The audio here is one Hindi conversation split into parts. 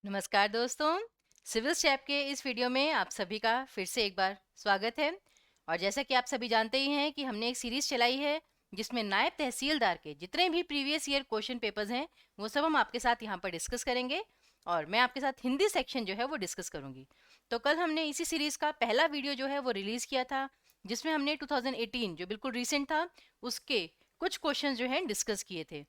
नमस्कार दोस्तों। सिविल स्टैप के इस वीडियो में आप सभी का फिर से एक बार स्वागत है। और जैसा कि आप सभी जानते ही हैं कि हमने एक सीरीज चलाई है जिसमें नायब तहसीलदार के जितने भी प्रीवियस ईयर क्वेश्चन पेपर्स हैं वो सब हम आपके साथ यहाँ पर डिस्कस करेंगे और मैं आपके साथ हिंदी सेक्शन जो है वो डिस्कस करूंगी। तो कल हमने इसी सीरीज का पहला वीडियो जो है वो रिलीज किया था जिसमें हमने 2018 जो बिल्कुल रिसेंट था उसके कुछ क्वेश्चन जो हैं डिस्कस किए थे।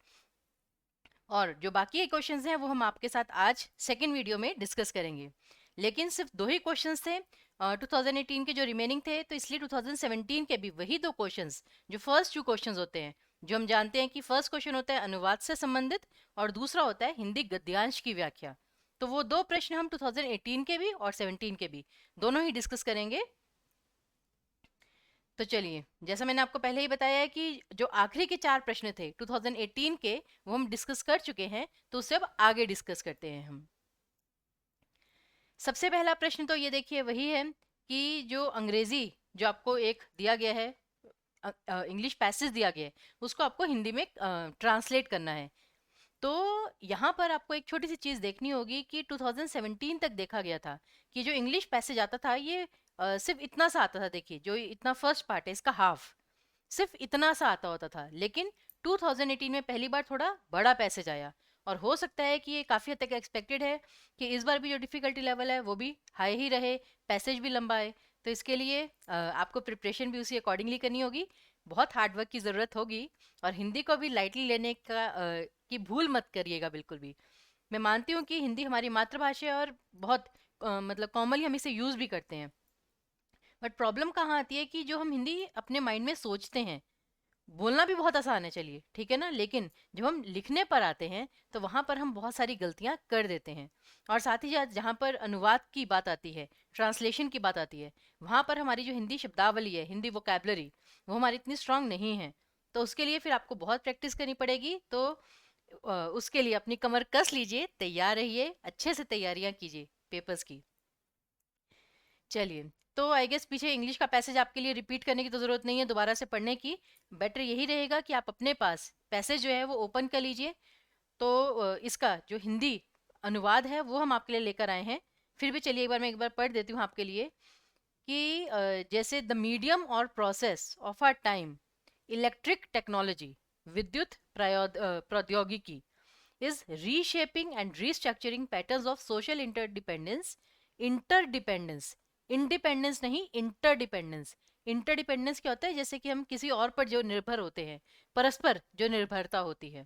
और जो बाकी के क्वेश्चंस हैं वो हम आपके साथ आज सेकेंड वीडियो में डिस्कस करेंगे। लेकिन सिर्फ दो ही क्वेश्चंस थे 2018 के जो रिमेनिंग थे, तो इसलिए 2017 के भी वही दो क्वेश्चंस जो फर्स्ट टू क्वेश्चंस होते हैं, जो हम जानते हैं कि फर्स्ट क्वेश्चन होता है अनुवाद से संबंधित और दूसरा होता है हिंदी गद्यांश की व्याख्या। तो वो दो प्रश्न हम 2018 के भी और 17 के भी दोनों ही डिस्कस करेंगे। तो चलिए, जैसा मैंने आपको पहले ही बताया है कि जो आखिरी के चार प्रश्न थे 2018 के वो हम डिस्कस कर चुके हैं, तो उससे अब आगे डिस्कस करते हैं हम। सबसे पहला प्रश्न तो ये देखिए वही है कि जो अंग्रेजी जो आपको एक दिया गया है, इंग्लिश पैसेज दिया गया है, उसको आपको हिंदी में ट्रांसलेट करना है। तो यहाँ पर आपको एक छोटी सी चीज़ देखनी होगी कि 2017 तक देखा गया था कि जो इंग्लिश पैसेज आता था ये सिर्फ इतना सा आता था। देखिए, जो इतना फर्स्ट पार्ट है इसका हाफ सिर्फ इतना सा आता होता था, लेकिन 2018 में पहली बार थोड़ा बड़ा पैसेज आया। और हो सकता है कि ये काफ़ी हद तक एक्सपेक्टेड है कि इस बार भी जो डिफ़िकल्टी लेवल है वो भी हाई ही रहे, पैसेज भी लंबा है। तो इसके लिए आपको प्रिपरेशन भी उसी अकॉर्डिंगली करनी होगी, बहुत हार्डवर्क की ज़रूरत होगी। और हिंदी को भी लाइटली लेने की भूल मत करिएगा बिल्कुल भी। मैं मानती हूँ कि हिंदी हमारी मातृभाषा है और बहुत मतलब कॉमनली हम इसे यूज़ भी करते हैं। बट प्रॉब्लम कहाँ आती है कि जो हम हिंदी अपने माइंड में सोचते हैं, बोलना भी बहुत आसान है, चलिए ठीक है ना, लेकिन जब हम लिखने पर आते हैं तो वहाँ पर हम बहुत सारी गलतियाँ कर देते हैं। और साथ ही साथ जहाँ पर अनुवाद की बात आती है, ट्रांसलेशन की बात आती है, वहाँ पर हमारी जो हिंदी शब्दावली है, हिंदी वोकैबलरी, वो हमारी इतनी स्ट्रांग नहीं है। तो उसके लिए फिर आपको बहुत प्रैक्टिस करनी पड़ेगी। तो उसके लिए अपनी कमर कस लीजिए, तैयार रहिए, अच्छे से तैयारियां कीजिए पेपर्स की। चलिए, तो आई गेस पीछे इंग्लिश का पैसेज आपके लिए रिपीट करने की तो ज़रूरत नहीं है, दोबारा से पढ़ने की। बेटर यही रहेगा कि आप अपने पास पैसेज जो है वो ओपन कर लीजिए। तो इसका जो हिंदी अनुवाद है वो हम आपके लिए लेकर आए हैं। फिर भी चलिए एक बार पढ़ देती हूँ आपके लिए कि जैसे द मीडियम और process of our time, electric technology, विद्युत प्रौद्योगिकी is reshaping and restructuring patterns of social interdependence, independence नहीं, इंटरडिपेंडेंस। इंटरडिपेंडेंस क्या होता है? जैसे कि हम किसी और पर जो निर्भर होते हैं, परस्पर जो निर्भरता होती है।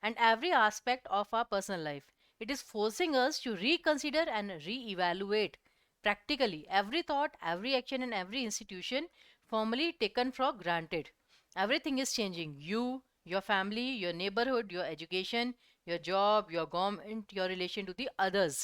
And every aspect of our personal life, it is forcing us to reconsider and re-evaluate practically every thought, every action and every institution formerly taken for granted. Everything is changing: you, your family, your neighborhood, your education, your job, your government, your relation to the others.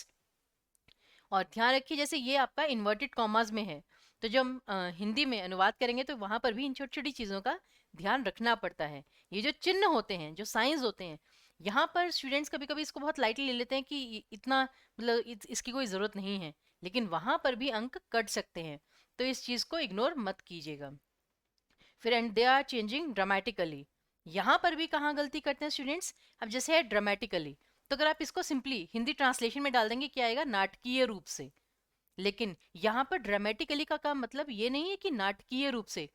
और ध्यान रखिए, जैसे ये आपका इन्वर्टेड कॉमास में है, तो जब हम हिंदी में अनुवाद करेंगे तो वहां पर भी इन छोटी छोटी चीज़ों का ध्यान रखना पड़ता है। ये जो चिन्ह होते हैं, जो साइंस होते हैं, यहाँ पर स्टूडेंट्स कभी कभी इसको बहुत लाइटली ले लेते हैं कि इतना मतलब इसकी कोई ज़रूरत नहीं है, लेकिन वहां पर भी अंक कट सकते हैं। तो इस चीज़ को इग्नोर मत कीजिएगा। फिर and they are changing dramatically, यहाँ पर भी कहाँ गलती करते हैं स्टूडेंट्स? अब जैसे है ड्रामेटिकली, तो अगर आप इसको सिंपली हिंदी ट्रांसलेशन में डाल देंगे क्या आएगा? नाटकीय रूप से। लेकिन यहाँ पर ड्रामेटिकली का काम मतलब ये नहीं है कि नाटकीय रूप से,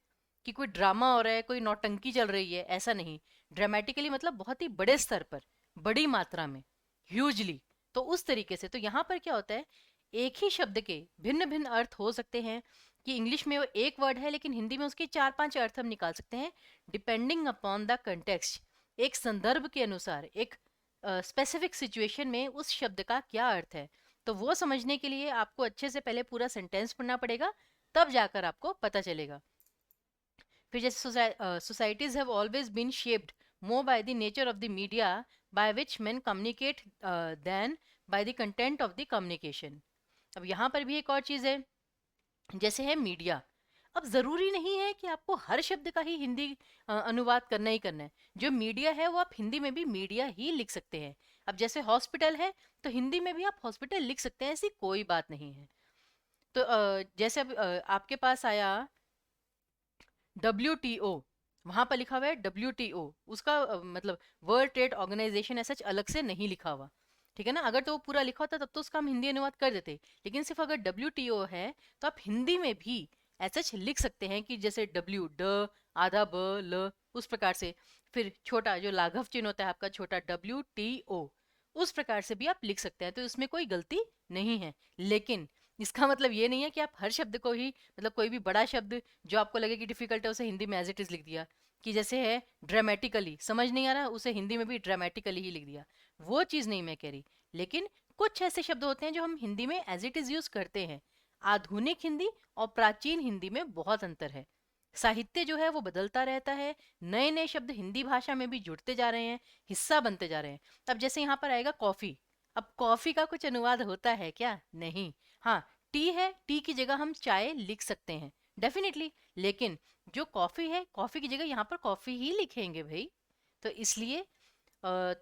कि कोई ड्रामा हो रहा है, कोई नौटंकी चल रही है, ऐसा नहीं। ड्रामेटिकली मतलब बहुत ही बड़े स्तर पर, बड़ी मात्रा में, ह्यूजली। तो उस तरीके से, तो यहाँ पर क्या होता है, एक ही शब्द के भिन्न भिन्न अर्थ हो सकते हैं। कि इंग्लिश में वो एक वर्ड है लेकिन हिंदी में उसके चार पांच अर्थ हम निकाल सकते हैं, डिपेंडिंग अपॉन द कंटेक्स्ट। एक संदर्भ के अनुसार, एक स्पेसिफिक सिचुएशन में उस शब्द का क्या अर्थ है। तो वो समझने के लिए आपको अच्छे से पहले पूरा सेंटेंस पढ़ना पड़ेगा, तब जाकर आपको पता चलेगा। फिर जैसे societies have always been shaped more by the nature of the media by which men communicate than by the content of the communication. अब यहाँ पर भी एक और चीज़ है, जैसे है मीडिया। अब ज़रूरी नहीं है कि आपको हर शब्द का ही हिंदी अनुवाद करना ही करना है। जो मीडिया है वो आप हिंदी में भी मीडिया ही लिख सकते हैं। अब जैसे हॉस्पिटल है तो हिंदी में भी आप हॉस्पिटल लिख सकते हैं, ऐसी कोई बात नहीं है। तो जैसे अब आपके पास आया WTO, वहां पर लिखा हुआ है WTO, उसका मतलब वर्ल्ड ट्रेड ऑर्गेनाइजेशन ऐसा अलग से नहीं लिखा हुआ। ठीक है ना। अगर तो वो पूरा लिखा होता तब तो उसका हम हिंदी अनुवाद कर देते, लेकिन सिर्फ अगर WTO है तो आप हिंदी में भी ऐसा लिख सकते हैं कि जैसे डब्ल्यू ड आधा ब ल उस प्रकार से, फिर छोटा जो लाघव चिन्ह होता है आपका छोटा WTO, उस प्रकार से भी आप लिख सकते हैं, तो इसमें कोई गलती नहीं है। लेकिन इसका मतलब ये नहीं है कि आप हर शब्द को ही, मतलब कोई भी बड़ा शब्द जो आपको लगे कि डिफिकल्ट है उसे हिंदी में एज इट इज लिख दिया, कि जैसे है ड्रामेटिकली, समझ नहीं आ रहा उसे हिंदी में भी ड्रामेटिकली ही लिख दिया, वो चीज़ नहीं मैं कह रही। लेकिन कुछ ऐसे शब्द होते हैं जो हम हिंदी में एज इट इज यूज करते हैं। आधुनिक हिंदी और प्राचीन हिंदी में बहुत अंतर है। साहित्य जो है वो बदलता रहता है, नए नए शब्द हिंदी भाषा में भी जुड़ते जा रहे हैं, हिस्सा बनते जा रहे हैं। अब जैसे यहाँ पर आएगा कॉफी, अब कॉफी का कुछ अनुवाद होता है क्या? नहीं। हाँ, टी है, टी की जगह हम चाय लिख सकते हैं डेफिनेटली, लेकिन जो कॉफी है कॉफी की जगह यहाँ पर कॉफी ही लिखेंगे भाई। तो इसलिए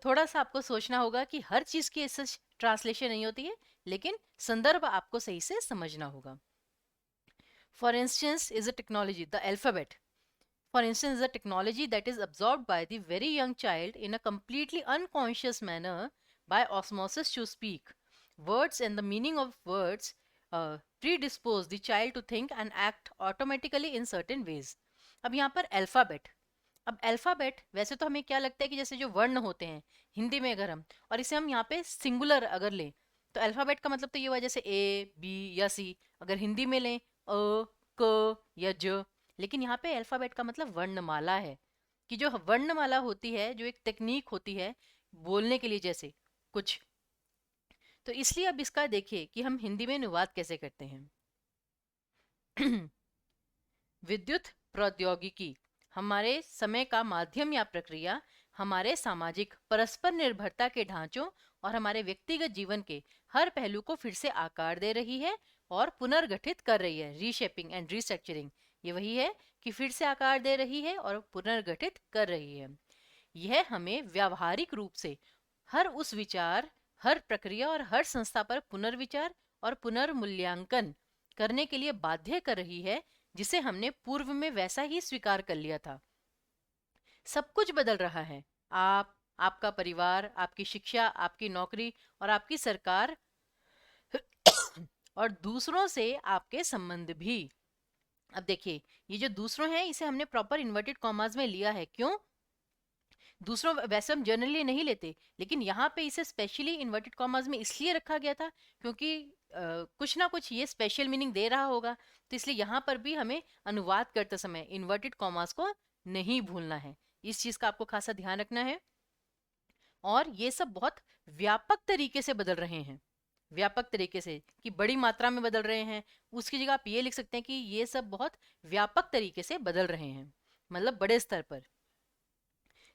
थोड़ा सा आपको सोचना होगा कि हर चीज की ऐसे ट्रांसलेशन नहीं होती है, लेकिन संदर्भ आपको सही से समझना होगा। For instance is a technology the alphabet, for instance the technology that is absorbed by the very young child in a completely unconscious manner by osmosis to speak words, and the meaning of words predispose the child to think and act automatically in certain ways. अब यहाँ पर अल्फाबेट, अब अल्फाबेट वैसे तो हमें क्या लगता है कि जैसे जो वर्ण होते हैं हिंदी में, अगर हम और इसे हम यहाँ पे सिंगुलर अगर लें तो अल्फाबेट का मतलब तो ये हुआ जैसे A B या C, अगर हिंदी में लें क या ज। लेकिन यहाँ पे अल्फाबेट का मतलब वर्णमाला है, कि जो वर्णमाला होती है, जो एक तकनीक होती है बोलने के लिए जैसे कुछ। तो इसलिए अब इसका देखिए कि हम हिंदी में अनुवाद कैसे करते हैं। विद्युत प्रौद्योगिकी हमारे समय का माध्यम या प्रक्रिया हमारे सामाजिक परस्पर निर्भरता के ढांचों और हमारे व्यक्तिगत जीवन के हर पहलू को फिर से आकार दे रही है और पुनर्गठित कर रही है। रीशेपिंग एंड रीस्ट्रक्चरिंग, ये वही है कि फिर से आकार दे रही है और पुनर्गठित कर रही है। यह हमें व्यावहारिक रूप से हर उस विचार, हर प्रक्रिया और हर संस्था पर पुनर्विचार और पुनर्मूल्यांकन करने के लिए बाध्य कर रही है जिसे हमने पूर्व में वैसा ही स्वीकार कर लिया था। सब कुछ बदल रहा है, आप, आपका परिवार, आपकी शिक्षा, आपकी नौकरी और आपकी सरकार और दूसरों से आपके संबंध भी। अब देखिए, ये जो दूसरों हैं इसे हमने प्रॉपर इन्वर्टेड कॉमास में लिया है। क्यों? दूसरों वैसे हम जनरली नहीं लेते, लेकिन यहाँ पे इसे स्पेशली इन्वर्टेड कॉमास में इसलिए रखा गया था क्योंकि कुछ ना कुछ ये स्पेशल मीनिंग दे रहा होगा। तो इसलिए यहाँ पर भी हमें अनुवाद करते समय इन्वर्टेड कॉमास को नहीं भूलना है, इस चीज का आपको खासा ध्यान रखना है। और ये सब बहुत व्यापक तरीके से बदल रहे हैं, व्यापक तरीके से कि बड़ी मात्रा में बदल रहे हैं, उसकी जगह आप ये लिख सकते हैं कि ये सब बहुत व्यापक तरीके से बदल रहे हैं, मतलब बड़े स्तर पर।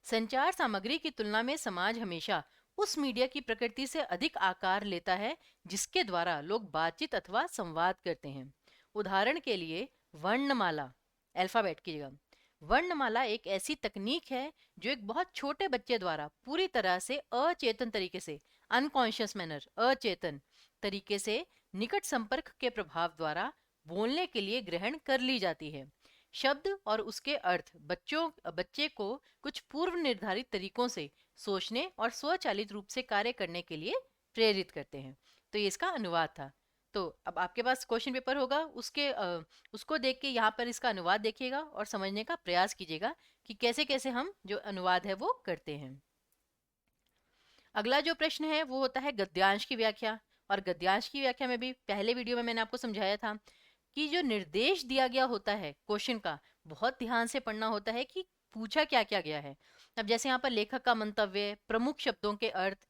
संचार सामग्री की तुलना में समाज हमेशा उस मीडिया की प्रकृति से अधिक आकार लेता है जिसके द्वारा लोग बातचीत अथवा संवाद करते हैं। उदाहरण के लिए वर्णमाला, अल्फाबेट की जगह वर्णमाला एक ऐसी तकनीक है जो एक बहुत छोटे बच्चे द्वारा पूरी तरह से अचेतन तरीके से, अनकॉन्शियस मैनर, अचेतन तरीके से निकट संपर्क के प्रभाव द्वारा बोलने के लिए ग्रहण कर ली जाती है। शब्द और उसके अर्थ बच्चे को कुछ पूर्व निर्धारित तरीकों से सोचने और स्वचालित रूप से कार्य करने के लिए प्रेरित करते हैं। तो ये इसका अनुवाद था। तो अब आपके पास क्वेश्चन पेपर होगा, उसको देख के यहाँ पर इसका अनुवाद देखिएगा और समझने का प्रयास कीजिएगा कि कैसे कैसे हम जो अनुवाद है वो करते हैं। अगला जो प्रश्न है वो होता है गद्यांश की व्याख्या। और गद्यांश की व्याख्या में भी पहले वीडियो में मैंने आपको समझाया था कि जो निर्देश दिया गया होता है क्वेश्चन का, बहुत ध्यान से पढ़ना होता है कि पूछा क्या क्या गया है। अब जैसे यहाँ पर लेखक का मंतव्य, प्रमुख शब्दों के अर्थ,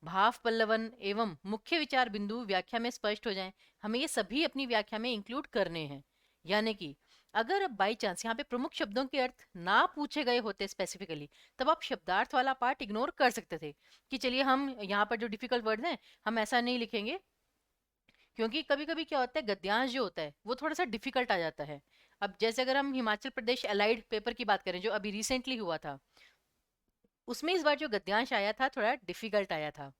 भाव पल्लवन एवं मुख्य विचार बिंदु व्याख्या में स्पष्ट हो जाएं, हमें ये सभी अपनी व्याख्या में इंक्लूड करने हैं। यानी कि अगर अब बाई चांस यहाँ पे प्रमुख शब्दों के अर्थ ना पूछे गए होते स्पेसिफिकली, तब आप शब्दार्थ वाला पार्ट इग्नोर कर सकते थे कि चलिए हम यहाँ पर जो डिफिकल्ट वर्ड हैं हम ऐसा नहीं लिखेंगे, क्योंकि कभी कभी क्या होता है गद्यांश जो होता है वो थोड़ा सा डिफिकल्ट आ जाता है। अब जैसे अगर हम हिमाचल प्रदेश अलाइड पेपर की बात करें जो अभी रिसेंटली हुआ था, उसमें इस बार जो गद्यांश आया था थोड़ा डिफिकल्ट आया था,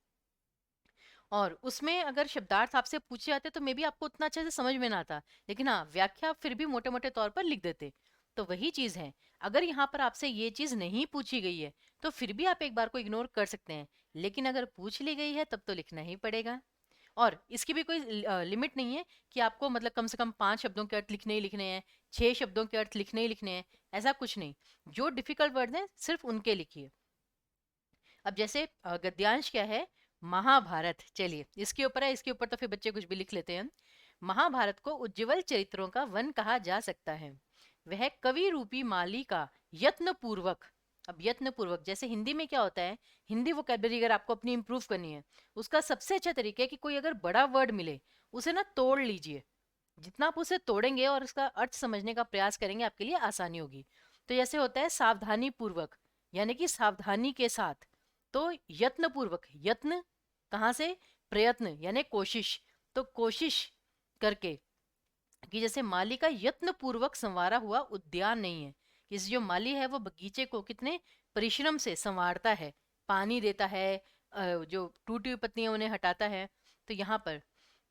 और उसमें अगर शब्दार्थ आपसे पूछे जाते तो मे बी आपको उतना अच्छे से समझ में ना आता, लेकिन हाँ व्याख्या फिर भी मोटे मोटे तौर पर लिख देते। तो वही चीज है, अगर यहाँ पर आपसे ये चीज नहीं पूछी गई है तो फिर भी आप एक बार को इग्नोर कर सकते हैं, लेकिन अगर पूछ ली गई है तब तो लिखना ही पड़ेगा। और इसकी भी कोई लिमिट नहीं है कि आपको मतलब कम से कम 5 शब्दों के अर्थ लिखने ही लिखने हैं, 6 शब्दों के अर्थ लिखने ही लिखने हैं, ऐसा कुछ नहीं। जो डिफिकल्ट वर्ड हैं सिर्फ उनके लिखिए। अब जैसे गद्यांश क्या है, महाभारत, चलिए इसके ऊपर है, इसके ऊपर तो फिर बच्चे कुछ भी लिख लेते हैं। महाभारत को उज्जवल चरित्रों का वन कहा जा सकता है। वह कवि रूपी माली का यत्न पूर्वक, अब यत्न पूर्वक जैसे हिंदी में क्या होता है, हिंदी वोकैबलरी अगर आपको अपनी इंप्रूव करनी है, उसका सबसे अच्छा तरीका है कि कोई अगर बड़ा वर्ड मिले उसे ना तोड़ लीजिए। जितना आप उसे तोड़ेंगे और उसका अर्थ समझने का प्रयास करेंगे आपके लिए आसानी होगी। तो जैसे होता है सावधानी पूर्वक, यानी कि सावधानी के साथ। तो यत्न पूर्वक, यत्न कहाँ से, प्रयत्न यानी कोशिश, तो कोशिश करके, कि जैसे माली का यत्न पूर्वक संवारा हुआ उद्यान नहीं है, इस जो माली है वो बगीचे को कितने परिश्रम से संवारता है, पानी देता है, जो टूटी हुई पत्तियां उन्हें हटाता है। तो यहाँ पर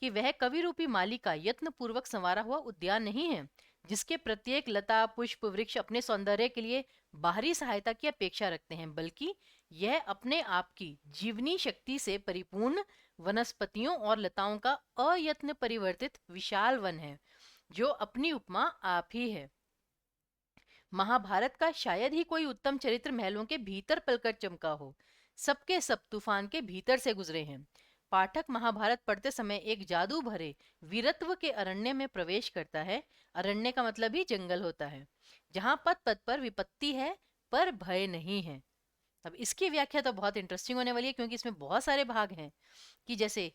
कि वह कवि रूपी माली का यत्न पूर्वक संवारा हुआ उद्यान नहीं है, जिसके प्रत्येक लता पुष्प वृक्ष अपने सौंदर्य के लिए बाहरी सहायता की अपेक्षा रखते हैं, बल्कि यह अपने आप की जीवनी शक्ति से परिपूर्ण वनस्पतियों और लताओं का अयत्न परिवर्तित विशाल वन है, जो अपनी उपमा आप ही है। महाभारत का शायद ही कोई उत्तम चरित्र महलों के भीतर पलकर चमका हो, सबके सब तूफान के भीतर से गुजरे हैं। पाठक महाभारत पढ़ते समय एक जादू भरे वीरत्व के अरण्य में प्रवेश करता है। अरण्य का मतलब ही जंगल होता है, जहाँ पद पद पर विपत्ति है पर भय नहीं है। अब इसकी व्याख्या तो बहुत इंटरेस्टिंग होने वाली है, क्योंकि इसमें बहुत सारे भाग हैं। कि जैसे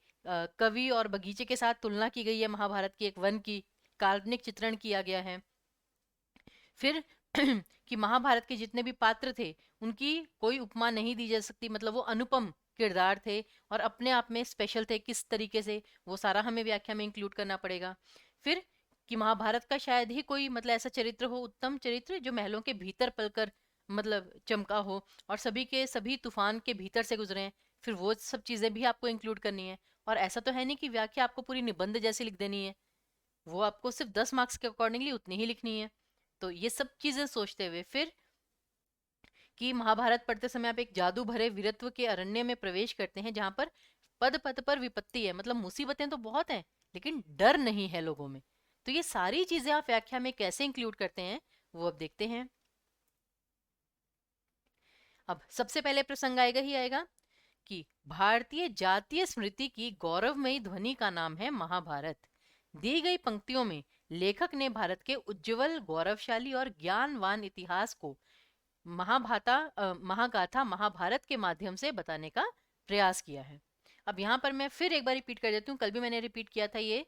कवि और बगीचे के साथ तुलना की गई है, महाभारत की एक वन की काल्पनिक चित्रण किया गया है। फिर कि महाभारत के जितने भी पात्र थे उनकी कोई उपमा नहीं दी जा सकती, मतलब वो अनुपम किरदार थे और अपने आप में स्पेशल थे, किस तरीके से वो सारा हमें व्याख्या में इंक्लूड करना पड़ेगा। फिर कि महाभारत का शायद ही कोई मतलब ऐसा चरित्र हो, उत्तम चरित्र जो महलों के भीतर पलकर मतलब चमका हो और सभी के सभी तूफान के भीतर से गुजरे हैं, फिर वो सब चीजें भी आपको इंक्लूड करनी है। और ऐसा तो है नहीं कि व्याख्या आपको पूरी निबंध जैसी लिख देनी है, वो आपको सिर्फ 10 मार्क्स के अकॉर्डिंगली उतनी ही लिखनी है। तो ये सब चीजें सोचते हुए फिर कि महाभारत पढ़ते समय आप एक जादू भरे वीरत्व के अरण्य में प्रवेश करते हैं, जहां पर पद पद पर विपत्ति है, मतलब मुसीबतें तो बहुत हैं लेकिन डर नहीं है लोगों में। तो ये सारी चीजें आप व्याख्या में कैसे इंक्लूड करते हैं वो अब देखते हैं। अब सबसे पहले प्रसंग आएगा ही आएगा कि भारतीय जातीय स्मृति की गौरवमयी ध्वनि का नाम है महाभारत। दी गई पंक्तियों में लेखक ने भारत के उज्जवल गौरवशाली और ज्ञानवान इतिहास को महागाथा महाभारत के माध्यम से बताने का प्रयास किया है। अब यहाँ पर मैं फिर एक बार रिपीट कर देती हूँ, कल भी मैंने रिपीट किया था ये,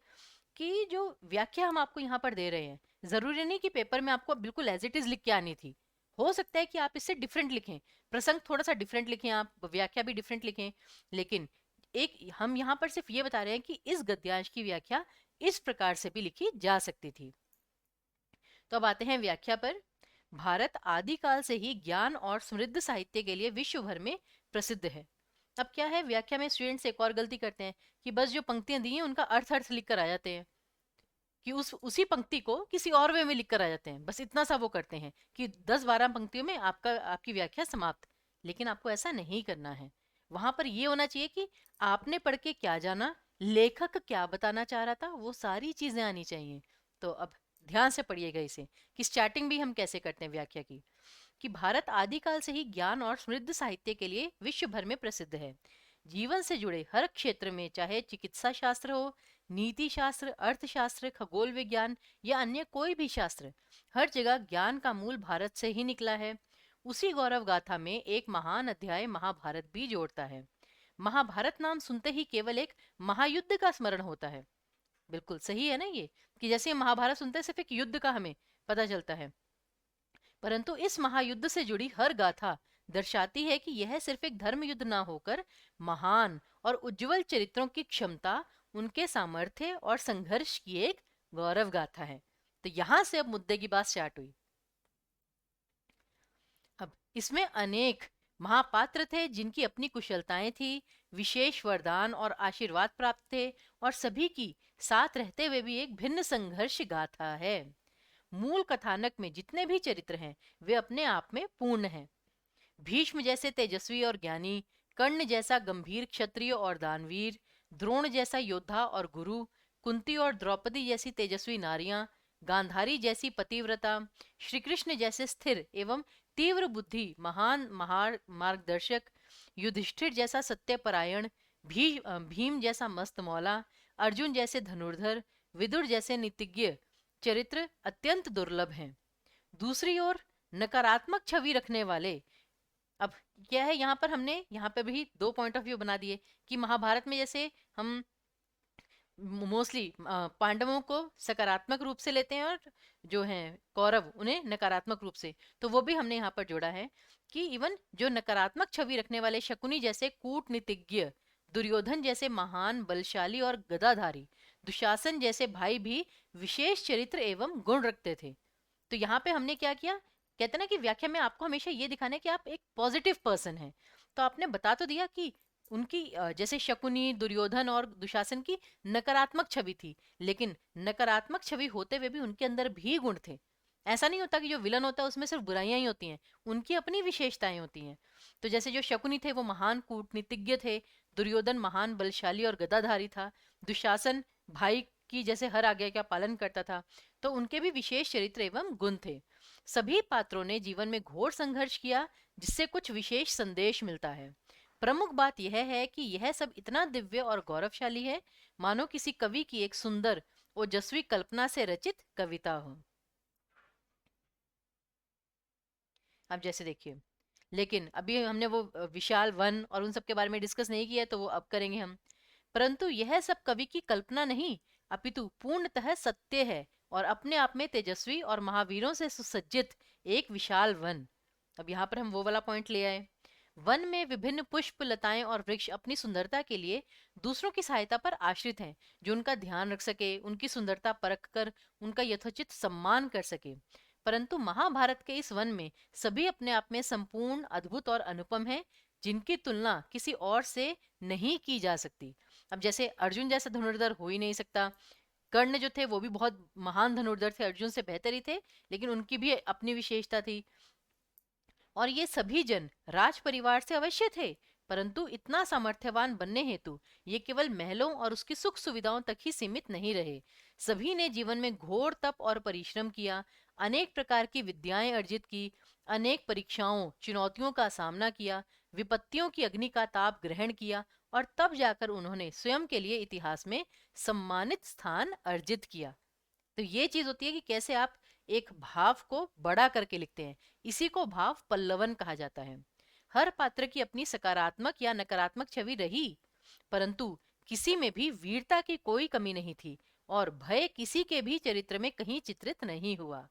कि जो व्याख्या हम आपको यहाँ पर दे रहे हैं, जरूरी नहीं कि पेपर में आपको बिल्कुल एज इट इज लिख के आनी थी। हो सकता है कि आप इससे डिफरेंट लिखें, प्रसंग थोड़ा सा डिफरेंट लिखें, आप व्याख्या भी डिफरेंट लिखें, लेकिन एक हम यहाँ पर सिर्फ ये बता रहे हैं कि इस गद्यांश की व्याख्या इस प्रकार से भी लिखी जा सकती थी। तो अब आते हैं व्याख्या पर। भारत आदिकाल से ही ज्ञान और समृद्ध साहित्य के लिए विश्व भर में प्रसिद्ध है। अब क्या है, व्याख्या में स्टूडेंट्स एक और गलती करते हैं कि बस जो पंक्तियां दी हैं उनका अर्थ अर्थ लिख कर आ जाते हैं, कि उसी पंक्ति को किसी और वे में लिख कर आ जाते हैं, बस इतना सा वो करते हैं कि 10-12 पंक्तियों में आपकी व्याख्या समाप्त। लेकिन आपको ऐसा नहीं करना है, वहां पर ये होना चाहिए कि आपने पढ़ के क्या जाना, लेखक क्या बताना चाह रहा था, वो सारी चीजें आनी चाहिए। तो अब ध्यान से पढ़िएगा इसे, कि स्टार्टिंग भी हम कैसे करते हैं व्याख्या की। कि भारत आदिकाल से ही ज्ञान और समृद्ध साहित्य के लिए विश्व भर में प्रसिद्ध है। जीवन से जुड़े हर क्षेत्र में, चाहे चिकित्सा शास्त्र हो, नीति शास्त्र, अर्थशास्त्र, खगोल विज्ञान या अन्य कोई भी शास्त्र, हर जगह ज्ञान का मूल भारत से ही निकला है। उसी गौरव गाथा में एक महान अध्याय महाभारत भी जोड़ता है। महाभारत नाम सुनते ही केवल एक महायुद्ध का स्मरण होता है। बिल्कुल सही है ना ये, कि जैसे महाभारत सुनते हैं सिर्फ एक युद्ध का हमें पता चलता है, परंतु इस महायुद्ध से जुड़ी हर गाथा दर्शाती है कि यह सिर्फ एक धर्म युद्ध ना होकर महान और उज्जवल चरित्रों की क्षमता, उनके सामर्थ्य और संघर्ष की एक गौरव गाथा है। तो यहां से अब मुद्दे की बात स्टार्ट हुई। अब इसमें अनेक महापात्र थे जिनकी अपनी कुशलताएं थी, विशेष वरदान और आशीर्वाद प्राप्त थे, और सभी की साथ रहते हुए भी एक भिन्न संघर्ष गाथा है। मूल कथानक में जितने भी चरित्र हैं वे अपने आप में पूर्ण हैं। भीष्म जैसे तेजस्वी और ज्ञानी, कर्ण जैसा गंभीर क्षत्रिय और दानवीर, द्रोण जैसा योद्धा और गुरु, कुंती और द्रौपदी जैसी तेजस्वी नारियां, गांधारी जैसी पतिव्रता, श्री कृष्ण जैसे स्थिर एवं तीव्र बुद्धि महान मार्गदर्शक, युधिष्ठिर जैसा सत्यपरायण, भीम जैसा मस्त मौला, अर्जुन जैसे धनुर्धर, विदुर जैसे नीतिज्ञ चरित्र अत्यंत दुर्लभ हैं। दूसरी ओर नकारात्मक छवि रखने वाले, अब क्या है यहाँ पर हमने यहाँ पे भी दो पॉइंट ऑफ व्यू बना दिए कि महाभारत में जैसे हम मोस्टली पांडवों को सकारात्मक रूप से लेते हैं और जो हैं कौरव उन्हें नकारात्मक रूप से, तो वो भी हमने यहाँ पर जोड़ा है कि इवन जो नकारात्मक छवि रखने वाले शकुनी जैसे कूटनीतिज्ञ, दुर्योधन जैसे महान बलशाली और गदाधारी, दुशासन जैसे भाई भी विशेष चरित्र एवं गुण रखते थे। तो यहाँ पे हमने क्या किया, कहते ना कि व्याख्या में आपको हमेशा ये दिखाना है कि आप एक पॉजिटिव पर्सन हैं। तो आपने बता तो दिया कि उनकी जैसे शकुनी, दुर्योधन और दुशासन की नकारात्मक छवि थी, लेकिन नकारात्मक छवि होते हुए भी उनके अंदर भी गुण थे। ऐसा नहीं होता कि जो विलन होता है उसमें सिर्फ बुराइयां ही होती हैं, उनकी अपनी विशेषताएं होती हैं। तो जैसे जो शकुनी थे वो महान कूटनीतिज्ञ थे, दुर्योधन महान बलशाली और गदाधारी था, दुशासन भाई की जैसे हर आज्ञा का पालन करता था, तो उनके भी विशेष चरित्र एवं गुण थे। सभी पात्रों ने जीवन में घोर संघर्ष किया, जिससे कुछ विशेष संदेश मिलता है। प्रमुख बात यह है कि यह सब इतना दिव्य और गौरवशाली है, मानो किसी कवि की एक सुंदर ओजस्वी कल्पना से रचित कविता हो। अब जैसे देखिए, लेकिन अभी हमने वो विशाल वन और उन सब के बारे में डिस्कस नहीं किया, तो वो अब करेंगे हम। परंतु यह सब कवि की कल्पना नहीं, अपितु पूर्णतः सत्य है और अपने आप में तेजस्वी और महावीरों से सुसज्जित एक विशाल वन। अब यहाँ पर हम वो वाला पॉइंट ले आए। वन में विभिन्न पुष्प, लताएं और वृक्ष अपनी सुंदरता के लिए दूसरों की सहायता पर आश्रित हैं, जो उनका ध्यान रख सके, उनकी सुंदरता परख कर उनका यथोचित सम्मान कर सके। परंतु महाभारत के इस वन में सभी अपने आप में संपूर्ण, अद्भुत और अनुपम हैं, जिनकी तुलना किसी और से नहीं की जा सकती। अब जैसे अर्जुन जैसा धनुर्धर हो ही नहीं सकता, कर्ण जो थे वो भी बहुत महान धनुर्धर थे, अर्जुन से बेहतर ही थे, लेकिन उनकी भी अपनी विशेषता थी। और ये सभी जन राज परिवार से अवश्य थे, परंतु इतना सामर्थ्यवान बनने हेतु ये केवल महलों और उसकी सुख सुविधाओं तक ही सीमित नहीं रहे। सभी ने जीवन में घोर तप और परिश्रम किया, अनेक प्रकार की विद्याएं अर्जित की, अनेक परीक्षाओं, चुनौतियों का सामना किया, विपत्तियों की अग्नि का ताप ग्रहण किया, और तब जाकर उन्होंने स्वयं के लिए इतिहास में सम्मानित स्थान अर्जित किया। तो ये चीज होती है कि कैसे आप एक भाव को बड़ा करके लिखते हैं, इसी को भाव पल्लवन कहा जाता है। हर पात्र की अपनी सकारात्मक या नकारात्मक छवि रही, परंतु किसी में भी वीरता की कोई कमी नहीं थी और भय किसी के भी चरित्र में कहीं चित्रित नहीं हुआ।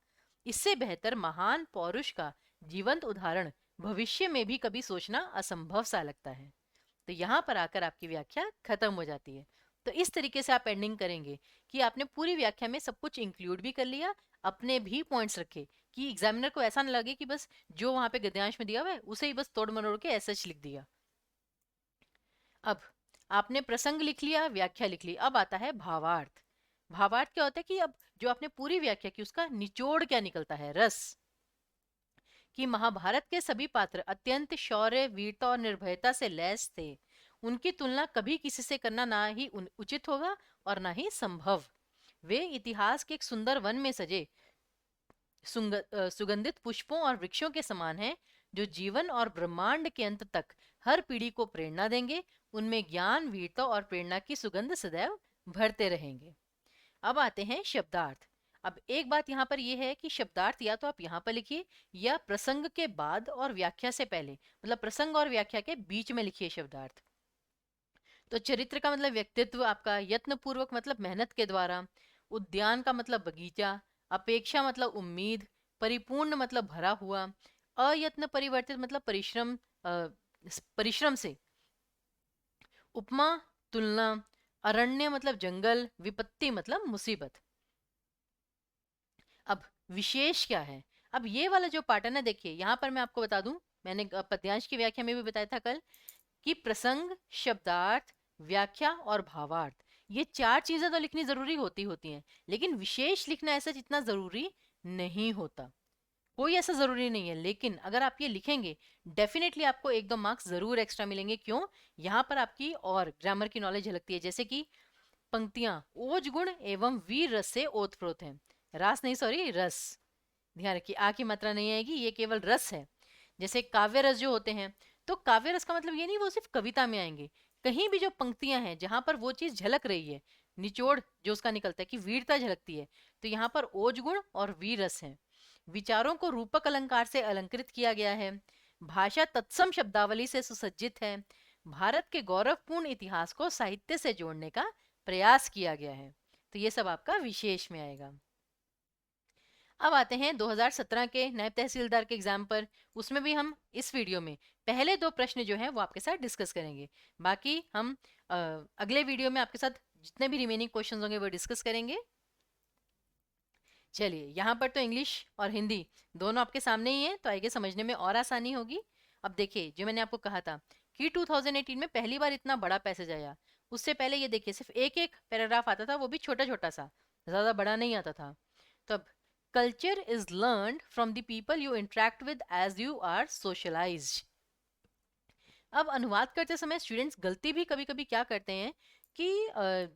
इससे बेहतर महान पौरुष का जीवंत उदाहरण भविष्य में भी कभी सोचना असंभव सा लगता है। तो यहाँ पर आकर आपकी व्याख्या खत्म हो जाती है। तो इस तरीके से आप एंडिंग करेंगे कि आपने पूरी व्याख्या में सब कुछ इंक्लूड भी कर लिया, अपने भी पॉइंट्स रखे, कि एग्जामिनर को ऐसा ना लगे कि बस जो वहां पे गद्यांश में दिया हुआ है उसे ही बस तोड़ मरोड़ के ऐसा लिख दिया। अब आपने प्रसंग लिख लिया, व्याख्या लिख ली, अब आता है भावार्थ। भावार्थ क्या होता है कि अब जो आपने पूरी व्याख्या की उसका निचोड़ क्या निकलता है, रस। कि महाभारत के सभी पात्र अत्यंत शौर्य, वीरता और निर्भयता से लैस थे। उनकी तुलना कभी किसी से करना ना ही उचित होगा और ना ही संभव। वे इतिहास के एक सुंदर वन में सजे सुगंधित पुष्पों और वृक्षों के समान हैं, जो जीवन और ब्रह्मांड के अंत तक हर पीढ़ी को प्रेरणा देंगे। उनमें ज्ञान, वीरता और प्रेरणा की सुगंध सदैव भरते रहेंगे। अब आते हैं शब्दार्थ। अब एक बात यहाँ पर यह है कि शब्दार्थ या तो आप यहाँ पर लिखिए या प्रसंग के बाद और व्याख्या से पहले, मतलब प्रसंग और व्याख्या के बीच में लिखिए शब्दार्थ। तो चरित्र का मतलब व्यक्तित्व आपका, यत्न पूर्वक मतलब मेहनत के द्वारा, उद्यान का मतलब बगीचा, अपेक्षा मतलब उम्मीद, परिपूर्ण मतलब भरा हुआ, अयत्न परिवर्तित मतलब परिश्रम से, उपमा तुलना, अरण्य मतलब जंगल, विपत्ति मतलब मुसीबत। अब विशेष क्या है, अब ये वाला जो पार्ट है ना, देखिए यहाँ पर मैं आपको बता दूं, मैंने पद्यांश की व्याख्या में भी बताया था कल कि प्रसंग, शब्दार्थ, व्याख्या और भावार्थ, ये चार चीजें तो लिखनी जरूरी होती हैं, लेकिन विशेष लिखना ऐसा जितना जरूरी नहीं होता। कोई ऐसा जरूरी नहीं है, लेकिन अगर आप ये लिखेंगे डेफिनेटली आपको 1-2 मार्क्स जरूर एक्स्ट्रा मिलेंगे। क्यों? यहाँ पर आपकी और ग्रामर की नॉलेझ झलकती है। जैसे कि पंक्तियां ओज गुण एवं वीर रस से ओतप्रोत हैं। रास नहीं, सॉरी, रस। ध्यान रखिए, आ की मात्रा नहीं आएगी, ये केवल रस है। जैसे काव्य रस जो होते हैं, तो काव्य रस का मतलब ये नहीं वो सिर्फ कविता में आएंगे। कहीं भी जो पंक्तियां हैं जहां पर वो चीज झलक रही है, निचोड़ जो उसका निकलता है कि वीरता झलकती है, तो यहाँ पर ओज गुण और वीर रस है। विचारों को रूपक अलंकार से अलंकृत किया गया है। भाषा तत्सम शब्दावली से सुसज्जित है। भारत के गौरवपूर्ण इतिहास को साहित्य से जोड़ने का प्रयास किया गया है। तो ये सब आपका विशेष में आएगा। अब आते हैं 2017 के नायब तहसीलदार के एग्जाम पर। उसमें भी हम इस वीडियो में पहले 2 प्रश्न जो हैं वो आपके साथ डिस्कस करेंगे। बाकी हम अगले वीडियो में आपके साथ जितने भी रिमेनिंग क्वेश्चंस होंगे वो डिस्कस करेंगे। चलिए, यहाँ पर तो इंग्लिश और हिंदी दोनों आपके सामने ही है, तो आगे समझने में और आसानी होगी। अब देखिए, जो मैंने आपको कहा था कि 2018 में पहली बार इतना बड़ा पैसेज आया, उससे पहले ये देखिए सिर्फ एक एक पैराग्राफ आता था, वो भी छोटा छोटा सा, ज्यादा बड़ा नहीं आता था। तो अब culture is learned from the people you interact with as you are socialised. अब अनुवाद करते समय स्टूडेंट्स गलती भी कभी कभी क्या करते हैं कि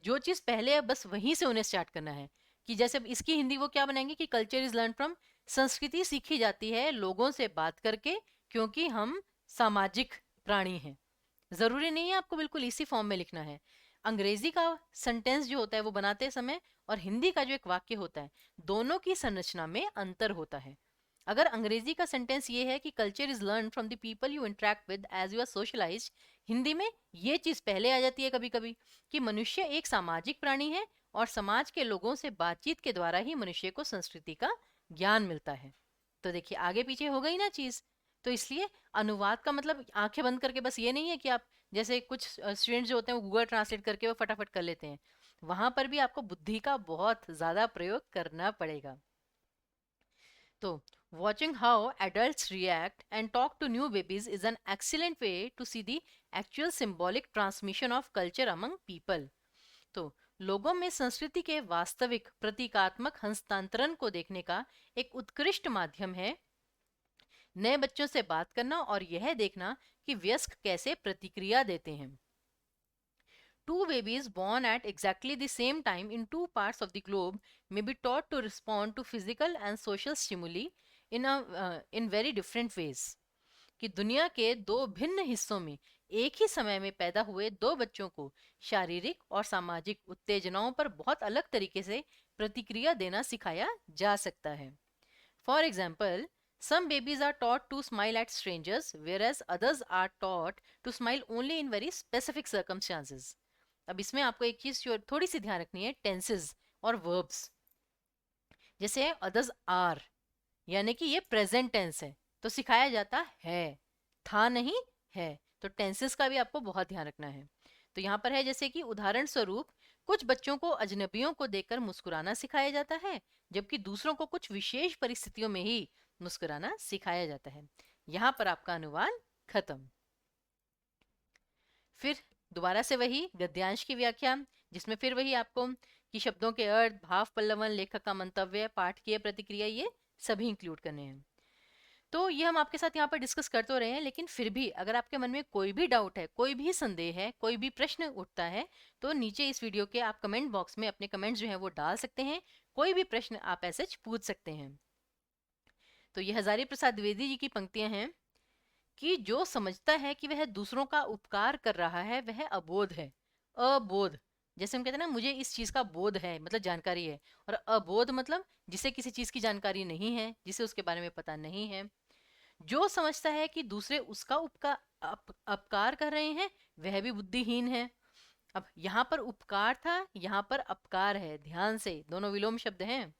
जो चीज़ पहले है बस वहीं से उन्हें स्टार्ट करना है। कि जैसे इसकी हिंदी वो क्या बनाएंगे कि कल्चर इज लर्न फ्रॉम, संस्कृति सीखी जाती है लोगों से बात करके, क्योंकि हम सामाजिक प्राणी हैं। जरूरी नहीं है आपको बिल्कुल इसी फॉर्म में लिखना है। अंग्रेजी का सेंटेंस जो होता है वो बनाते समय और हिंदी का जो एक वाक्य होता है, दोनों की संरचना में अंतर होता है। अगर अंग्रेजी का सेंटेंस ये है कि culture is learn from the people you interact with as you are socialised, Hindi में ये चीज पहले आ जाती है कभी कभी कि मनुष्य एक सामाजिक प्राणी है और समाज के लोगों से बातचीत के द्वारा ही मनुष्य को संस्कृति का ज्ञान मिलता है। तो देखिए आगे पीछे हो गई ना चीज। तो इसलिए अनुवाद का मतलब आंखें बंद करके बस ये नहीं है कि आप जैसे कुछ स्टूडेंट्स जो होते हैं वो गूगल ट्रांसलेट करके वो फटाफट कर लेते हैं। वहां पर भी आपको बुद्धि का बहुत ज्यादा प्रयोग करना पड़ेगा। So, watching how adults react and talk to new babies is an excellent way to see the actual symbolic transmission of culture among people. तो लोगों में संस्कृति के वास्तविक प्रतीकात्मक हस्तांतरण को देखने का एक उत्कृष्ट माध्यम है नए बच्चों से बात करना और यह देखना कि वयस्क कैसे प्रतिक्रिया देते हैं। Two babies born at exactly the same time in two parts of the globe may be taught to respond to physical and social stimuli in very different ways. कि दुनिया के दो भिन्न हिस्सों में एक ही समय में पैदा हुए दो बच्चों को शारीरिक और सामाजिक उत्तेजनाओं पर बहुत अलग तरीके से प्रतिक्रिया देना सिखाया जा सकता है। For example, some babies are taught to smile at strangers, whereas others are taught to smile only in very specific circumstances. अब इसमें आपको एक चीज थोड़ी सी ध्यान रखनी है, टेंसेस और वर्ब्स। जैसे अदर्स आर, यानी कि ये प्रेजेंट टेंस है, तो सिखाया जाता है, था नहीं है। तो टेंसेस का भी आपको बहुत ध्यान रखना है। तो यहाँ पर है जैसे कि उदाहरण स्वरूप कुछ बच्चों को अजनबियों को देखकर मुस्कुराना सिखाया जाता है, जबकि दूसरों को कुछ विशेष परिस्थितियों में ही मुस्कुराना सिखाया जाता है। यहाँ पर आपका अनुवाद खत्म। फिर दोबारा से वही गद्यांश की व्याख्या, जिसमें फिर वही आपको कि शब्दों के अर्थ, भाव पल्लवन, लेखक का मंतव्य, पाठकीय प्रतिक्रिया, ये सभी इंक्लूड करने हैं। तो ये हम आपके साथ यहाँ पर डिस्कस कर तो रहे हैं, लेकिन फिर भी अगर आपके मन में कोई भी डाउट है, कोई भी संदेह है, कोई भी प्रश्न उठता है, तो नीचे इस वीडियो के आप कमेंट बॉक्स में अपने कमेंट्स जो हैं वो डाल सकते हैं। कोई भी प्रश्न आप ऐसे पूछ सकते हैं। तो ये हजारी प्रसाद द्विवेदी जी की पंक्तियां हैं कि जो समझता है कि वह दूसरों का उपकार कर रहा है वह अबोध है। अबोध, जैसे हम कहते हैं ना मुझे इस चीज का बोध है, मतलब जानकारी है, और अबोध मतलब जिसे किसी चीज की जानकारी नहीं है, जिसे उसके बारे में पता नहीं है। जो समझता है कि दूसरे उसका अपकार कर रहे हैं वह भी बुद्धिहीन है। अब यहाँ पर उपकार था, यहाँ पर अपकार है, ध्यान से, दोनों विलोम शब्द हैं।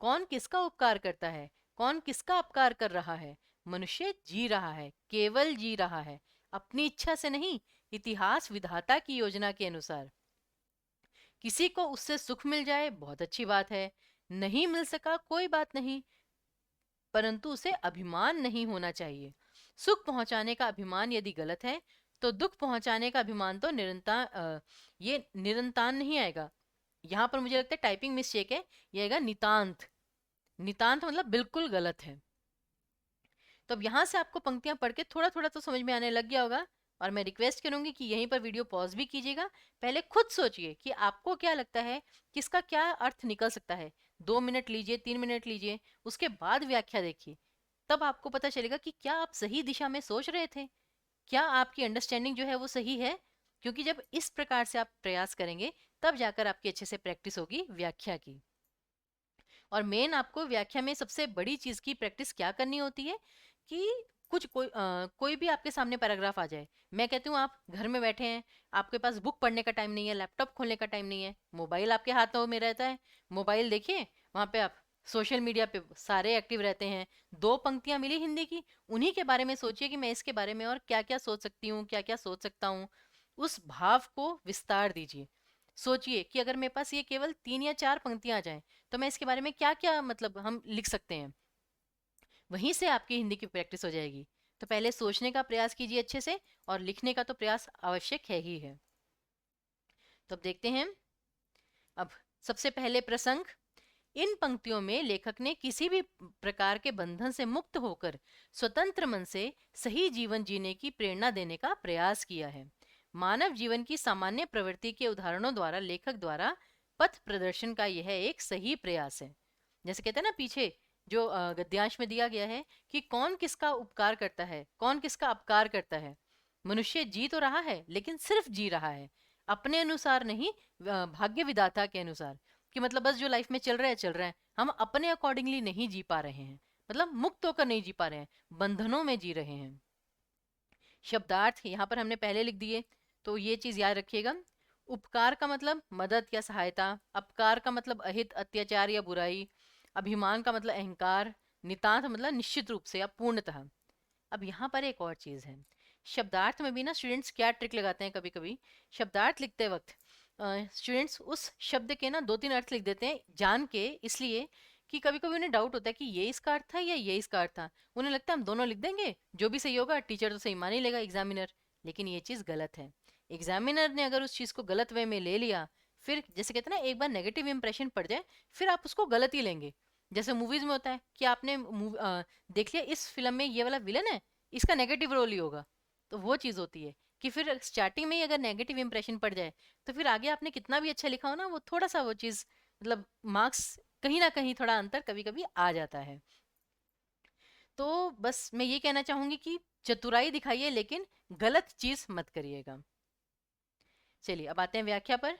कौन किसका उपकार करता है, कौन किसका अपकार कर रहा है? मनुष्य जी रहा है, केवल जी रहा है, अपनी इच्छा से नहीं, इतिहास विधाता की योजना के अनुसार। किसी को उससे सुख मिल जाए बहुत अच्छी बात है, नहीं मिल सका कोई बात नहीं, परंतु उसे अभिमान नहीं होना चाहिए। सुख पहुंचाने का अभिमान यदि गलत है तो दुख पहुंचाने का अभिमान तो ये निरंतान नहीं आएगा। यहाँ पर मुझे लगता है टाइपिंग मिस्टेक है, ये आएगा नितांत। नितांत मतलब बिल्कुल गलत है। तो अब यहाँ से आपको पंक्तियां पढ़ के थोड़ा थोड़ा तो समझ में आने लग गया होगा, और मैं रिक्वेस्ट करूंगी कि यहीं पर वीडियो पॉज भी कीजिएगा। पहले खुद सोचिए कि आपको क्या लगता है किसका क्या अर्थ निकल सकता है। 2 मिनट लीजिए, 3 मिनट लीजिए, उसके बाद व्याख्या देखिए। तब आपको पता चलेगा कि क्या आप सही दिशा में सोच रहे थे, क्या आपकी अंडरस्टैंडिंग जो है वो सही है। क्योंकि जब इस प्रकार से आप प्रयास करेंगे तब जाकर आपकी अच्छे से प्रैक्टिस होगी व्याख्या की। और मेन आपको व्याख्या में सबसे बड़ी चीज की प्रैक्टिस क्या करनी होती है कि कोई भी आपके सामने पैराग्राफ आ जाए, मैं कहती हूँ आप घर में बैठे हैं, आपके पास बुक पढ़ने का टाइम नहीं है, लैपटॉप खोलने का टाइम नहीं है, मोबाइल आपके हाथों में रहता है, मोबाइल देखिए, वहां पे आप सोशल मीडिया पे सारे एक्टिव रहते हैं। 2 पंक्तियां मिली हिंदी की, उन्हीं के बारे में सोचिए कि मैं इसके बारे में और क्या क्या सोच सकती हूँ, क्या क्या सोच सकता हूँ। उस भाव को विस्तार दीजिए। सोचिए कि अगर मेरे पास ये केवल 3 या 4 पंक्तियां आ जाएं तो मैं इसके बारे में क्या क्या मतलब हम लिख सकते हैं। वहीं से आपकी हिंदी की प्रैक्टिस हो जाएगी। तो पहले सोचने का प्रयास कीजिए अच्छे से, और लिखने का तो प्रयास आवश्यक है ही है। तो अब देखते हैं। अब सबसे पहले प्रसंग, इन पंक्तियों में लेखक ने किसी भी प्रकार के बंधन से मुक्त होकर स्वतंत्र मन से सही जीवन जीने की प्रेरणा देने का प्रयास किया है। मानव जीवन की सामान्य प्रवृत्ति के उदाहरणों द्वारा लेखक द्वारा पथ प्रदर्शन का यह एक सही प्रयास है। जैसे कहते हैं ना पीछे जो गद्यांश में दिया गया है कि कौन किसका उपकार करता है, कौन किसका अपकार करता है। मनुष्य जी तो रहा है लेकिन सिर्फ जी रहा है, अपने अनुसार नहीं, भाग्य विधाता के अनुसार। कि मतलब बस जो लाइफ में चल रहा है चल रहा है, हम अपने अकॉर्डिंगली नहीं जी पा रहे हैं, मतलब मुक्त होकर नहीं जी पा रहे हैं, बंधनों में जी रहे हैं। शब्दार्थ यहाँ पर हमने पहले लिख दिए, तो ये चीज याद रखिएगा। उपकार का मतलब मदद या सहायता, अपकार का मतलब अहित, अत्याचार या बुराई, अभिमान का मतलब अहंकार, नितांत मतलब निश्चित रूप से या पूर्णतः। अब यहाँ पर एक और चीज है, शब्दार्थ में भी ना स्टूडेंट्स क्या ट्रिक लगाते हैं कभी कभी। शब्दार्थ लिखते वक्त स्टूडेंट्स उस शब्द के ना 2-3 अर्थ लिख देते हैं जान के, इसलिए कि कभी कभी उन्हें डाउट होता है कि ये इसका अर्थ था या ये इसका अर्थ था। उन्हें लगता है हम दोनों लिख देंगे, जो भी सही होगा टीचर तो सही मान ही लेगा, एग्जामिनर। लेकिन ये चीज़ गलत है। एग्जामिनर ने अगर उस चीज़ को गलत वे में ले लिया, फिर जैसे कहते हैं ना एक बार नेगेटिव इंप्रेशन पड़ जाए फिर आप उसको गलत ही लेंगे। जैसे मूवीज में होता है कि आपने देख लिया इस फिल्म में ये वाला विलन है, इसका नेगेटिव रोल ही होगा। तो वो चीज़ होती है कि फिर स्टार्टिंग में ही अगर नेगेटिव इंप्रेशन पड़ जाए तो फिर आगे आपने कितना भी अच्छा लिखा हो ना, वो थोड़ा सा वो चीज़ मतलब मार्क्स कहीं ना कहीं थोड़ा अंतर कभी कभी आ जाता है। तो बस मैं ये कहना चाहूंगी कि चतुराई दिखाइए लेकिन गलत चीज मत करिएगा। चलिए अब आते हैं व्याख्या पर,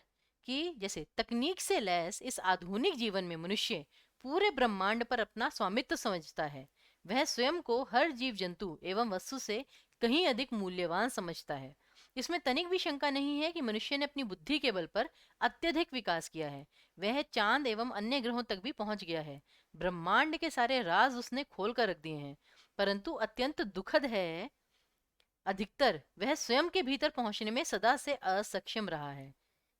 कि जैसे तकनीक से लैस इस आधुनिक जीवन में मनुष्य पूरे ब्रह्मांड पर अपना स्वामित्व समझता है। वह स्वयं को हर जीव जंतु एवं वस्तु से कहीं अधिक मूल्यवान समझता है। इसमें तनिक भी शंका नहीं है कि मनुष्य ने अपनी बुद्धि के बल पर अत्यधिक विकास किया है। वह चांद एवं अन्य ग्रहों तक भी पहुंच गया है। ब्रह्मांड के सारे राज उसने खोल कर रख दिए हैं। परंतु अत्यंत दुखद है, अधिकतर वह स्वयं के भीतर पहुंचने में सदा से असक्षम रहा है।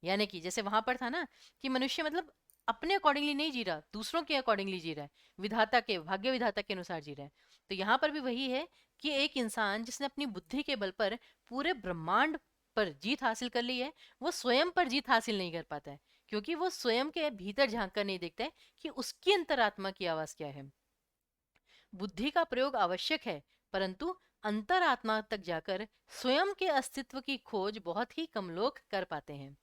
यानी कि जैसे वहां पर था ना कि मनुष्य मतलब अपने अकॉर्डिंगली नहीं जी रहा, दूसरों के अकॉर्डिंगली जी रहा है, विधाता के भाग्य विधाता के अनुसार जी रहा है। तो यहाँ पर भी वही है कि एक इंसान जिसने अपनी बुद्धि के बल पर पूरे ब्रह्मांड पर जीत हासिल कर ली है, वो स्वयं पर जीत हासिल नहीं कर पाता है, क्योंकि वो स्वयं के भीतर झांक कर नहीं देखता है कि उसकी अंतरात्मा की आवाज क्या है। बुद्धि का प्रयोग आवश्यक है, परंतु अंतरात्मा तक जाकर स्वयं के अस्तित्व की खोज बहुत ही कम लोग कर पाते हैं।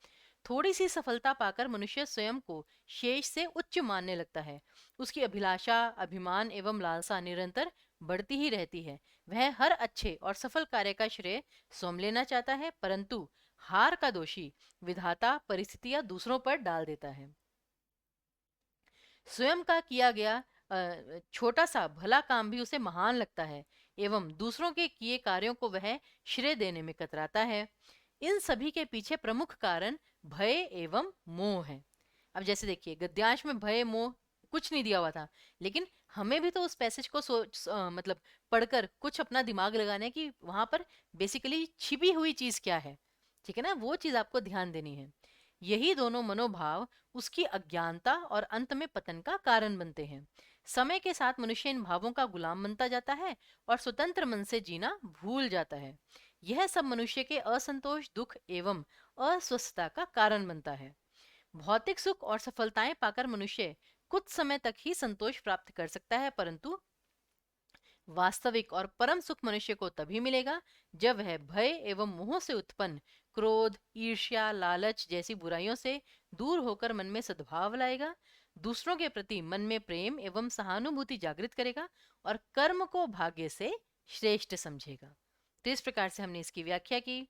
थोड़ी सी सफलता पाकर मनुष्य स्वयं को शेष से उच्च मानने लगता है। उसकी अभिलाषा, अभिमान एवं लालसा निरंतर बढ़ती ही रहती है। वह हर अच्छे और सफल कार्य का श्रेय स्वयं लेना चाहता है, परंतु हार का दोषी विधाता परिस्थितियां दूसरों पर डाल देता है। स्वयं का किया गया छोटा सा भला काम भी उसे महान लगता है, एवं दूसरों के किए कार्यों को वह श्रेय देने में कतराता है। इन सभी के पीछे प्रमुख कारण भय एवं मोह है। अब जैसे देखिए गद्यांश में भय मोह कुछ नहीं दिया हुआ था, लेकिन हमें भी तो उस पैसेज को मतलब पढ़कर कुछ अपना दिमाग लगाना है कि वहां पर बेसिकली छिपी हुई चीज क्या है। ठीक है ना, वो चीज आपको ध्यान देनी है। यही दोनों मनोभाव उसकी अज्ञानता और अंत में पतन का कारण बनते हैं। समय के साथ मनुष्य इन भावों का गुलाम बनता जाता है और स्वतंत्र मन से जीना भूल जाता है। यह सब मनुष्य के असंतोष, दुख एवं अस्वस्थता का कारण बनता है। भौतिक सुख और सफलताएं पाकर मनुष्य कुछ समय तक ही संतोष प्राप्त कर सकता है, परंतु वास्तविक और परम सुख मनुष्य को तभी मिलेगा जब वह भय एवं मोह से उत्पन्न क्रोध, ईर्ष्या, लालच जैसी बुराइयों से दूर होकर मन में सद्भाव लाएगा, दूसरों के प्रति मन में प्रेम एवं सहानुभूति जागृत करेगा और कर्म को भाग्य से श्रेष्ठ समझेगा। तो इस प्रकार से हमने इसकी व्याख्या की।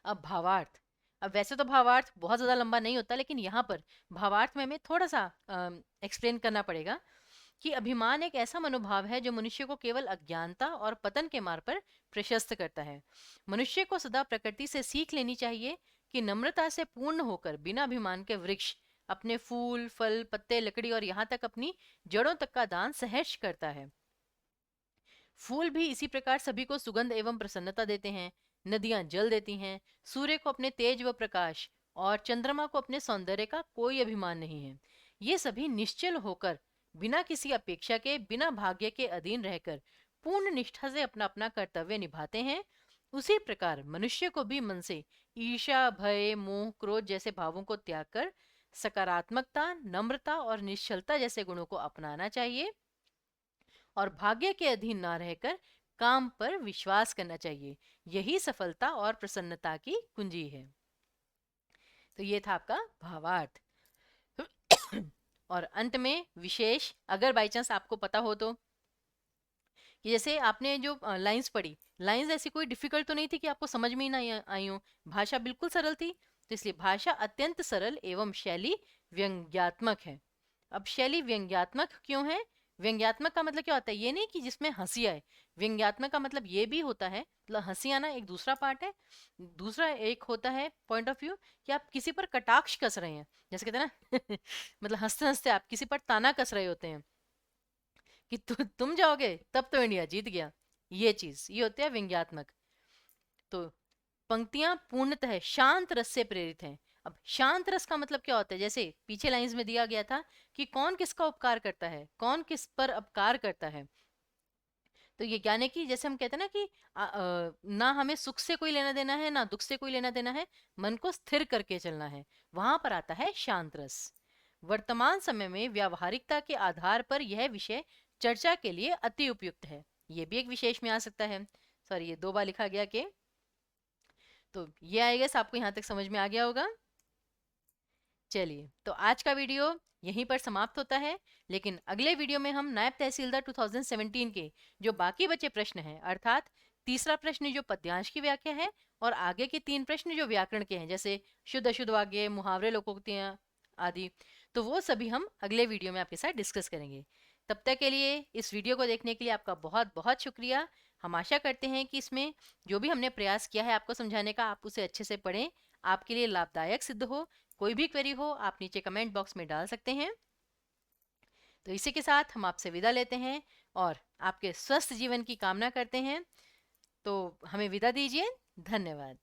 अब भावार्थ। अब वैसे तो भावार्थ बहुत ज़्यादा लंबा नहीं होता, लेकिन यहाँ पर भावार्थ में हमें थोड़ा सा एक्सप्लेन करना पड़ेगा कि अभिमान एक ऐसा मनोभाव है जो मनुष्य को केवल अज्ञानता और पतन के मार्ग पर प्रशस्त करता है। मनुष्य को सदा प्रकृति से सीख लेनी चाहिए कि नम्रता से पूर्ण होकर बिना अभिमान के वृक्ष अपने फूल, फल, पत्ते, लकड़ी और यहाँ तक अपनी जड़ों तक का दान सहर्ष करता है। फूल भी इसी प्रकार सभी को सुगंध एवं प्रसन्नता देते हैं। नदियां जल देती हैं। सूर्य को अपने तेज व प्रकाश और चंद्रमा को अपने सौंदर्य का कोई अभिमान नहीं है। ये सभी निश्चल होकर बिना किसी अपेक्षा के, बिना भाग्य के अधीन रहकर पूर्ण निष्ठा से अपना अपना कर्तव्य निभाते हैं। उसी प्रकार मनुष्य को भी मन से ईर्ष्या, भय, मोह, क्रोध जैसे भावों को त्याग कर सकारात्मकता, नम्रता और निश्चलता जैसे गुणों को अपनाना चाहिए और भाग्य के अधीन ना रहकर काम पर विश्वास करना चाहिए। यही सफलता और प्रसन्नता की कुंजी है। तो ये था आपका भावार्थ। और अंत में विशेष, अगर बाई चांस आपको पता हो तो, कि जैसे आपने जो लाइंस पढ़ी, लाइंस ऐसी कोई डिफिकल्ट तो नहीं थी कि आपको समझ में ही ना आई हो, भाषा बिल्कुल सरल थी। तो इसलिए भाषा अत्यंत सरल एवं शैली व्यंग्यात्मक है। अब शैली व्यंग्यात्मक क्यों है? व्यंग्यात्मक का मतलब क्या होता है? ये नहीं कि जिसमें हंसी आए। व्यंग्यात्मक का मतलब ये भी होता है, मतलब हंसी आना एक दूसरा पार्ट है, दूसरा एक होता है पॉइंट ऑफ व्यू कि आप किसी पर कटाक्ष कस रहे हैं, जैसे कहते हैं ना मतलब हंसते हंसते आप किसी पर ताना कस रहे होते हैं कि तुम जाओगे तब तो इंडिया जीत गया। ये चीज ये होते हैं व्यंग्यात्मक। तो पंक्तियां पूर्णतः शांत रस से प्रेरित हैं। अब शांत रस का मतलब क्या होता है? जैसे पीछे लाइंस में दिया गया था कि कौन किसका उपकार करता है, कौन किस पर अपकार करता है। तो ये यानी कि जैसे हम कहते हैं ना कि ना हमें सुख से कोई लेना देना है, ना दुख से कोई लेना देना है, मन को स्थिर करके चलना है, वहां पर आता है शांत रस। वर्तमान समय में व्यावहारिकता के आधार पर यह विषय चर्चा के लिए अति उपयुक्त है। ये भी एक विशेष में आ सकता है। सॉरी, ये 2 बार लिखा गया कि, तो ये आई गेस आपको यहाँ तक समझ में आ गया होगा। चलिए, तो आज का वीडियो यहीं पर समाप्त होता है, लेकिन अगले वीडियो में हम नायब तहसीलदार 2017 के जो बाकी बचे प्रश्न हैं, अर्थात तीसरा प्रश्न जो पद्यांश की व्याख्या है और आगे के 3 प्रश्न जो व्याकरण के हैं, जैसे शुद्ध अशुद्ध वाक्य, मुहावरे, लोकोक्तियां आदि, तो वो सभी हम अगले वीडियो में आपके साथ डिस्कस करेंगे। तब तक के लिए इस वीडियो को देखने के लिए आपका बहुत बहुत शुक्रिया। हम आशा करते हैं कि इसमें जो भी हमने प्रयास किया है आपको समझाने का, आप उसे अच्छे से पढ़ें, आपके लिए लाभदायक सिद्ध हो। कोई भी क्वेरी हो आप नीचे कमेंट बॉक्स में डाल सकते हैं। तो इसी के साथ हम आपसे विदा लेते हैं और आपके स्वस्थ जीवन की कामना करते हैं। तो हमें विदा दीजिए। धन्यवाद।